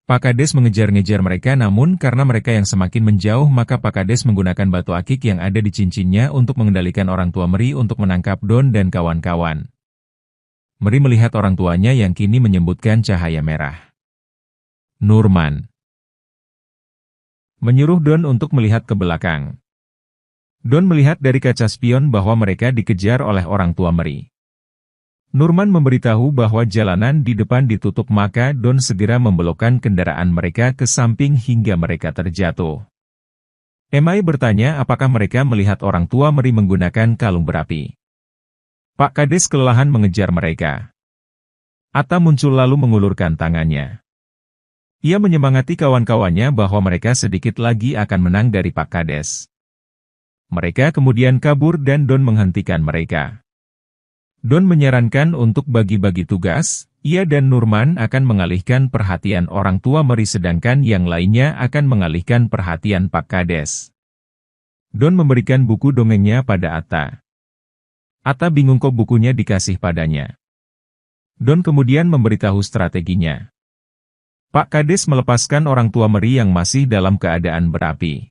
Pak Kades mengejar-ngejar mereka namun karena mereka yang semakin menjauh maka Pak Kades menggunakan batu akik yang ada di cincinnya untuk mengendalikan orang tua Meri untuk menangkap Don dan kawan-kawan. Meri melihat orang tuanya yang kini menyembutkan cahaya merah. Nurman menyuruh Don untuk melihat ke belakang. Don melihat dari kaca spion bahwa mereka dikejar oleh orang tua Meri. Norman memberitahu bahwa jalanan di depan ditutup, maka Don segera membelokkan kendaraan mereka ke samping hingga mereka terjatuh. Emai bertanya apakah mereka melihat orang tua Meri menggunakan kalung berapi. Pak Kades kelelahan mengejar mereka. Atta muncul lalu mengulurkan tangannya. Ia menyemangati kawan-kawannya bahwa mereka sedikit lagi akan menang dari Pak Kades. Mereka kemudian kabur dan Don menghentikan mereka. Don menyarankan untuk bagi-bagi tugas, ia dan Norman akan mengalihkan perhatian orang tua Meri sedangkan yang lainnya akan mengalihkan perhatian Pak Kades. Don memberikan buku dongengnya pada Atta. Atta bingung kok bukunya dikasih padanya. Don kemudian memberitahu strateginya. Pak Kades melepaskan orang tua Meri yang masih dalam keadaan berapi.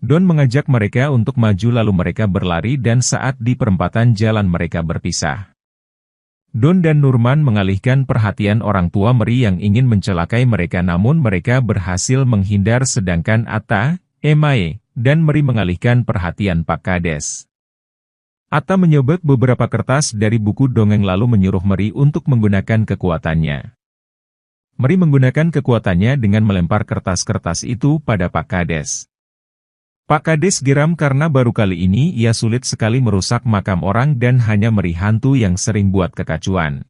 Don mengajak mereka untuk maju lalu mereka berlari dan saat di perempatan jalan mereka berpisah. Don dan Norman mengalihkan perhatian orang tua Meri yang ingin mencelakai mereka namun mereka berhasil menghindar sedangkan Atta, Emai, dan Meri mengalihkan perhatian Pak Kades. Atta menyobek beberapa kertas dari buku dongeng lalu menyuruh Meri untuk menggunakan kekuatannya. Meri menggunakan kekuatannya dengan melempar kertas-kertas itu pada Pak Kades. Pak Kades geram karena baru kali ini ia sulit sekali merusak makam orang dan hanya Meri hantu yang sering buat kekacauan.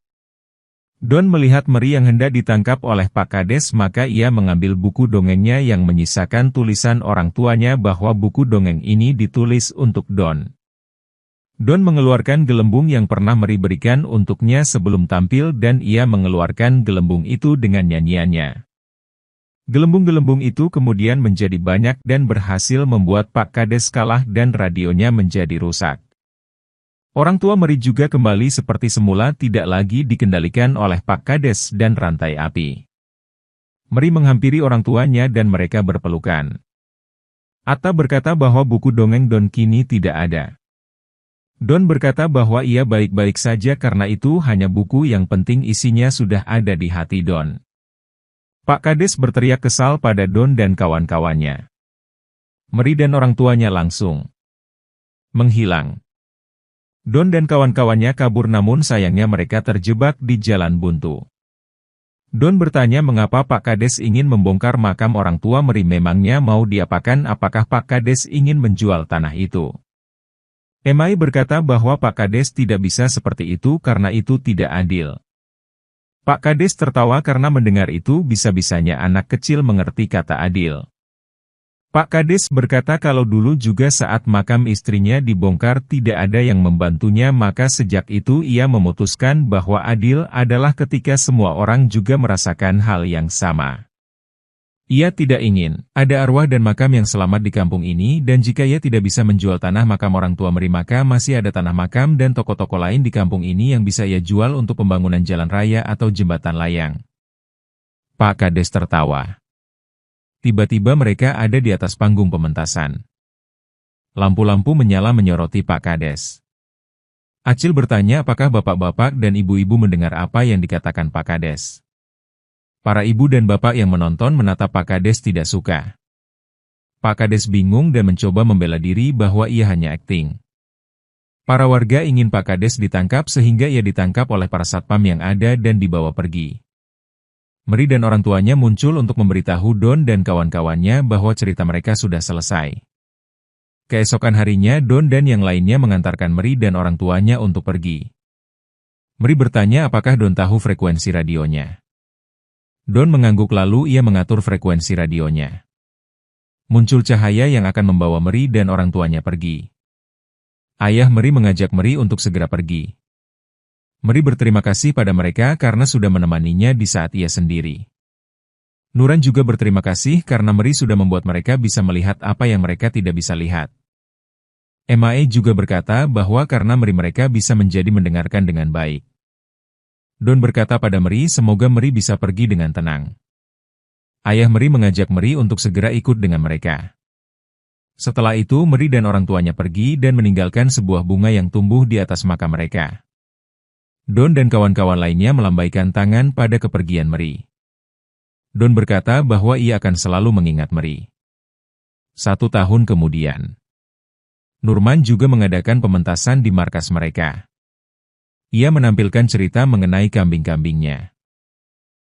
Don melihat Meri yang hendak ditangkap oleh Pak Kades maka ia mengambil buku dongengnya yang menyisakan tulisan orang tuanya bahwa buku dongeng ini ditulis untuk Don. Don mengeluarkan gelembung yang pernah Meri berikan untuknya sebelum tampil dan ia mengeluarkan gelembung itu dengan nyanyiannya. Gelembung-gelembung itu kemudian menjadi banyak dan berhasil membuat Pak Kades kalah dan radionya menjadi rusak. Orang tua Meri juga kembali seperti semula tidak lagi dikendalikan oleh Pak Kades dan rantai api. Meri menghampiri orang tuanya dan mereka berpelukan. Atta berkata bahwa buku dongeng Don kini tidak ada. Don berkata bahwa ia baik-baik saja karena itu hanya buku yang penting isinya sudah ada di hati Don. Pak Kades berteriak kesal pada Don dan kawan-kawannya. Meri dan orang tuanya langsung menghilang. Don dan kawan-kawannya kabur namun sayangnya mereka terjebak di jalan buntu. Don bertanya mengapa Pak Kades ingin membongkar makam orang tua Meri memangnya mau diapakan apakah Pak Kades ingin menjual tanah itu. Emai berkata bahwa Pak Kades tidak bisa seperti itu karena itu tidak adil. Pak Kades tertawa karena mendengar itu bisa-bisanya anak kecil mengerti kata adil. Pak Kades berkata kalau dulu juga saat makam istrinya dibongkar tidak ada yang membantunya maka sejak itu ia memutuskan bahwa adil adalah ketika semua orang juga merasakan hal yang sama. Ia tidak ingin ada arwah dan makam yang selamat di kampung ini dan jika ia tidak bisa menjual tanah makam orang tua Meri maka masih ada tanah makam dan toko-toko lain di kampung ini yang bisa ia jual untuk pembangunan jalan raya atau jembatan layang. Pak Kades tertawa. Tiba-tiba mereka ada di atas panggung pementasan. Lampu-lampu menyala menyoroti Pak Kades. Acil bertanya apakah bapak-bapak dan ibu-ibu mendengar apa yang dikatakan Pak Kades. Para ibu dan bapak yang menonton menatap Pak Kades tidak suka. Pak Kades bingung dan mencoba membela diri bahwa ia hanya akting. Para warga ingin Pak Kades ditangkap sehingga ia ditangkap oleh para satpam yang ada dan dibawa pergi. Meri dan orang tuanya muncul untuk memberitahu Don dan kawan-kawannya bahwa cerita mereka sudah selesai. Keesokan harinya Don dan yang lainnya mengantarkan Meri dan orang tuanya untuk pergi. Meri bertanya apakah Don tahu frekuensi radionya. Don mengangguk lalu ia mengatur frekuensi radionya. Muncul cahaya yang akan membawa Meri dan orang tuanya pergi. Ayah Meri mengajak Meri untuk segera pergi. Meri berterima kasih pada mereka karena sudah menemaninya di saat ia sendiri. Nuran juga berterima kasih karena Meri sudah membuat mereka bisa melihat apa yang mereka tidak bisa lihat. Emai juga berkata bahwa karena Meri mereka bisa menjadi mendengarkan dengan baik. Don berkata pada Meri semoga Meri bisa pergi dengan tenang. Ayah Meri mengajak Meri untuk segera ikut dengan mereka. Setelah itu Meri dan orang tuanya pergi dan meninggalkan sebuah bunga yang tumbuh di atas makam mereka. Don dan kawan-kawan lainnya melambaikan tangan pada kepergian Meri. Don berkata bahwa ia akan selalu mengingat Meri. 1 tahun kemudian. Nurman juga mengadakan pementasan di markas mereka. Ia menampilkan cerita mengenai kambing-kambingnya.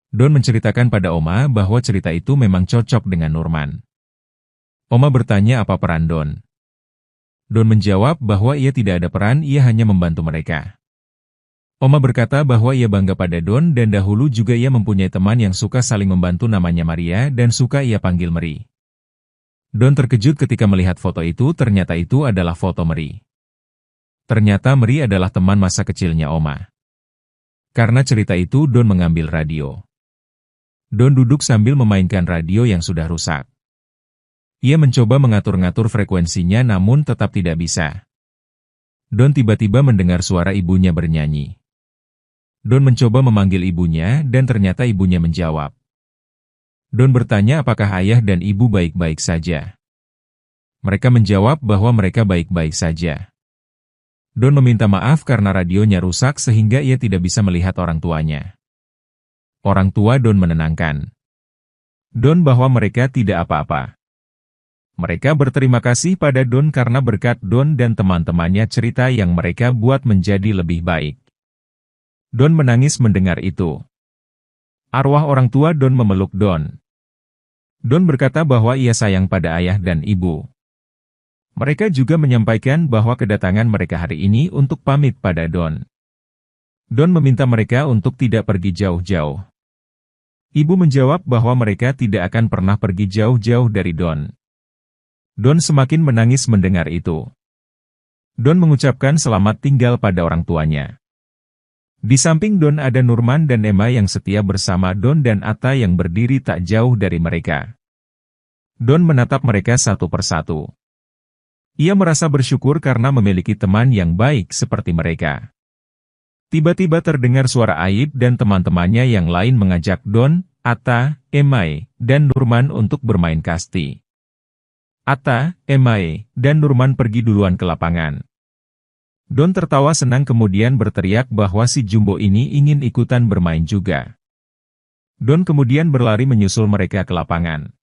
Don menceritakan pada Oma bahwa cerita itu memang cocok dengan Nurman. Oma bertanya apa peran Don. Don menjawab bahwa ia tidak ada peran, ia hanya membantu mereka. Oma berkata bahwa ia bangga pada Don dan dahulu juga ia mempunyai teman yang suka saling membantu namanya Maria dan suka ia panggil Meri. Don terkejut ketika melihat foto itu, ternyata itu adalah foto Meri. Ternyata Meri adalah teman masa kecilnya Oma. Karena cerita itu Don mengambil radio. Don duduk sambil memainkan radio yang sudah rusak. Ia mencoba mengatur-ngatur frekuensinya namun tetap tidak bisa. Don tiba-tiba mendengar suara ibunya bernyanyi. Don mencoba memanggil ibunya dan ternyata ibunya menjawab. Don bertanya apakah ayah dan ibu baik-baik saja. Mereka menjawab bahwa mereka baik-baik saja. Don meminta maaf karena radionya rusak sehingga ia tidak bisa melihat orang tuanya. Orang tua Don menenangkan Don bahwa mereka tidak apa-apa. Mereka berterima kasih pada Don karena berkat Don dan teman-temannya cerita yang mereka buat menjadi lebih baik. Don menangis mendengar itu. Arwah orang tua Don memeluk Don. Don berkata bahwa ia sayang pada ayah dan ibu. Mereka juga menyampaikan bahwa kedatangan mereka hari ini untuk pamit pada Don. Don meminta mereka untuk tidak pergi jauh-jauh. Ibu menjawab bahwa mereka tidak akan pernah pergi jauh-jauh dari Don. Don semakin menangis mendengar itu. Don mengucapkan selamat tinggal pada orang tuanya. Di samping Don ada Nurman dan Emma yang setia bersama Don dan Atta yang berdiri tak jauh dari mereka. Don menatap mereka satu persatu. Ia merasa bersyukur karena memiliki teman yang baik seperti mereka. Tiba-tiba terdengar suara Aib dan teman-temannya yang lain mengajak Don, Atta, Emma, dan Nurman untuk bermain kasti. Atta, Emma, dan Nurman pergi duluan ke lapangan. Don tertawa senang kemudian berteriak bahwa si Jumbo ini ingin ikutan bermain juga. Don kemudian berlari menyusul mereka ke lapangan.